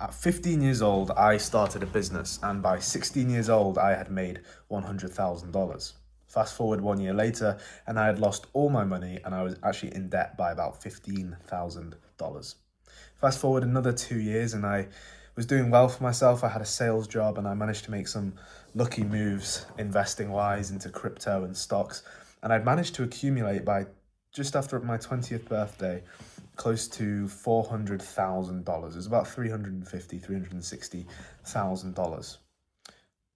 At 15 years old, I started a business, and by 16 years old, I had made $100,000. Fast forward 1 year later, and I had lost all my money, and I was actually in debt by about $15,000. Fast forward another 2 years, and I was doing well for myself. I had a sales job, and I managed to make some lucky moves investing wise into crypto and stocks. And I'd managed to accumulate by just after my 20th birthday close to $400,000. It was about $360,000.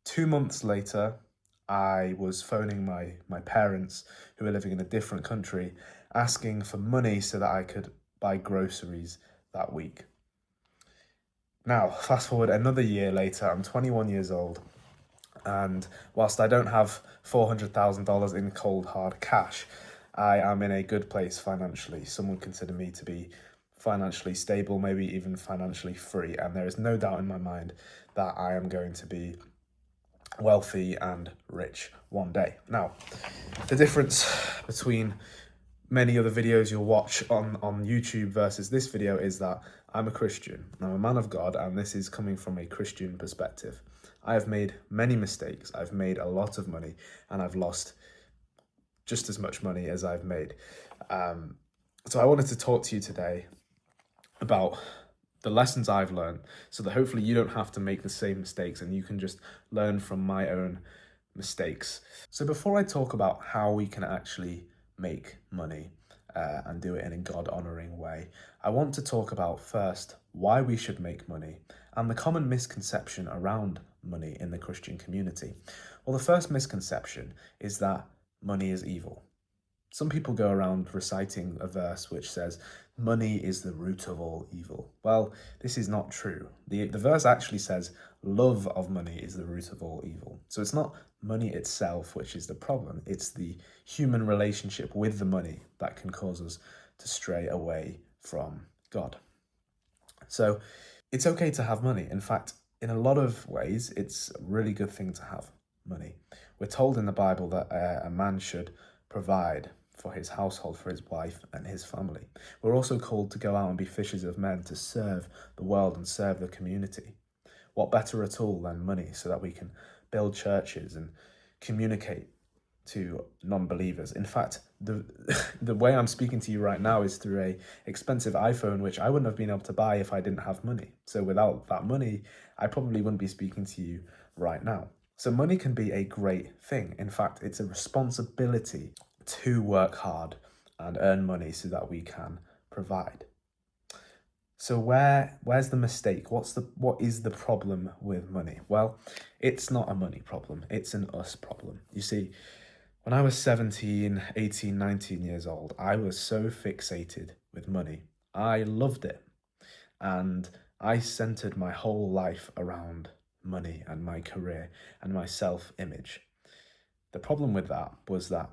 2 months later, I was phoning my parents, who were living in a different country, asking for money so that I could buy groceries that week. Now, fast forward another year later, I'm 21 years old, and whilst I don't have $400,000 in cold hard cash, I am in a good place financially. Some would consider me to be financially stable, maybe even financially free, and there is no doubt in my mind that I am going to be wealthy and rich one day. Now, the difference between many other videos you'll watch on YouTube versus this video is that I'm a Christian, I'm a man of God, and this is coming from a Christian perspective. I have made many mistakes, I've made a lot of money, and I've lost just as much money as I've made. So I wanted to talk to you today about the lessons I've learned so that hopefully you don't have to make the same mistakes and you can just learn from my own mistakes. So before I talk about how we can actually make money and do it in a God-honoring way, I want to talk about first why we should make money and the common misconception around money in the Christian community. Well, the first misconception is that money is evil. Some people go around reciting a verse which says, money is the root of all evil. Well, this is not true. The verse actually says, love of money is the root of all evil. So it's not money itself which is the problem. It's the human relationship with the money that can cause us to stray away from God. So it's okay to have money. In fact, in a lot of ways, it's a really good thing to have money. We're told in the Bible that a man should provide for his household, for his wife and his family. We're also called to go out and be fishers of men, to serve the world and serve the community. What better at all than money so that we can build churches and communicate to non-believers? In fact, the way I'm speaking to you right now is through a expensive iPhone, which I wouldn't have been able to buy if I didn't have money. So without that money, I probably wouldn't be speaking to you right now. So money can be a great thing. In fact, it's a responsibility to work hard and earn money so that we can provide. So where's the mistake? What is the problem with money? Well, it's not a money problem, it's an us problem. You see, when I was 17, 18, 19 years old, I was so fixated with money. I loved it. And I centered my whole life around money and my career and my self-image. The problem with that was that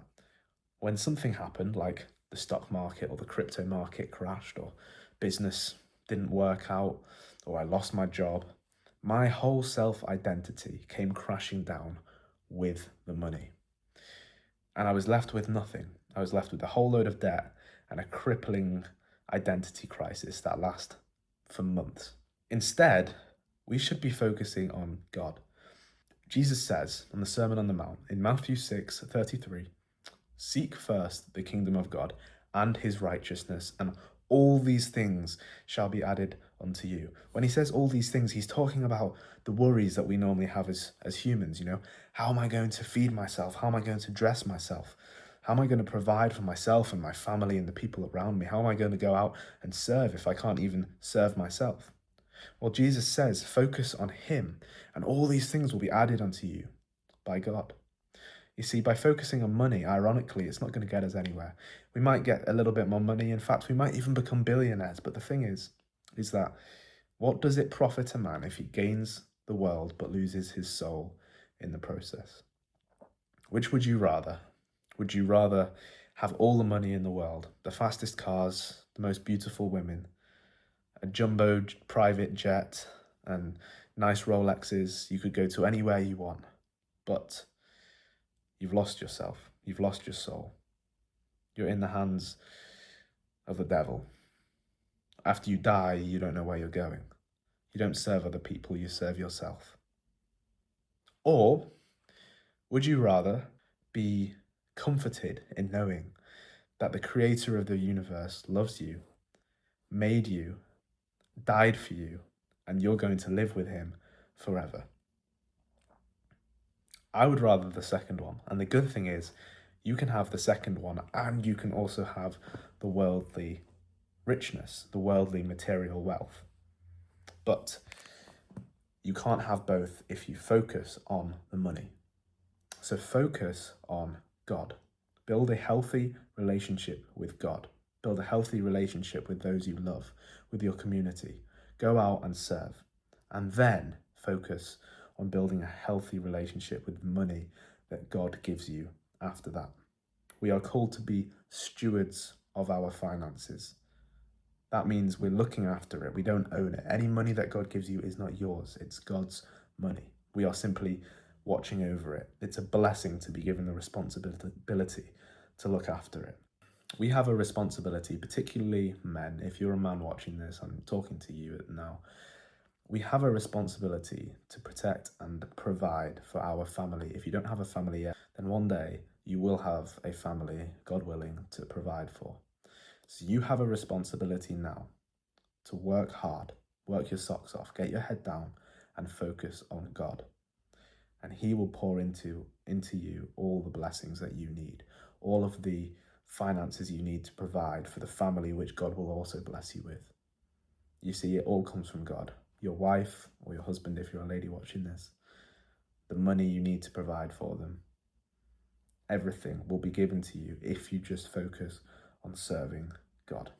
when something happened, like the stock market or the crypto market crashed, or business didn't work out, or I lost my job, my whole self-identity came crashing down with the money. And I was left with nothing. I was left with a whole load of debt and a crippling identity crisis that lasts for months. Instead, we should be focusing on God. Jesus says on the Sermon on the Mount in Matthew 6:33, seek first the kingdom of God and his righteousness, and all these things shall be added unto you. When he says all these things, he's talking about the worries that we normally have as humans. How am I going to feed myself? How am I going to dress myself? How am I going to provide for myself and my family and the people around me? How am I going to go out and serve if I can't even serve myself? Well, Jesus says, focus on him, and all these things will be added unto you by God. You see, by focusing on money, ironically, it's not going to get us anywhere. We might get a little bit more money. In fact, we might even become billionaires. But the thing is that what does it profit a man if he gains the world but loses his soul in the process? Which would you rather? Would you rather have all the money in the world, the fastest cars, the most beautiful women, a jumbo private jet, and nice Rolexes? You could go to anywhere you want, but you've lost yourself. You've lost your soul. You're in the hands of the devil. After you die, you don't know where you're going. You don't serve other people, you serve yourself. Or would you rather be comforted in knowing that the creator of the universe loves you, made you, died for you, and you're going to live with him forever? I would rather the second one. And the good thing is, you can have the second one and you can also have the worldly richness, the worldly material wealth. But you can't have both if you focus on the money. So focus on God. Build a healthy relationship with God. Build a healthy relationship with those you love, with your community. Go out and serve. And then focus on building a healthy relationship with money that God gives you after that. We are called to be stewards of our finances. That means we're looking after it. We don't own it. Any money that God gives you is not yours. It's God's money. We are simply watching over it. It's a blessing to be given the responsibility to look after it. We have a responsibility, particularly men. If you're a man watching this, I'm talking to you now. We have a responsibility to protect and provide for our family. If you don't have a family yet, then one day you will have a family, God willing, to provide for. So you have a responsibility now to work hard, work your socks off, get your head down and focus on God. And he will pour into you all the blessings that you need, all of the finances you need to provide for the family which God will also bless you with. You see, it all comes from God. Your wife or your husband, if you're a lady watching this, the money you need to provide for them, everything will be given to you if you just focus on serving God.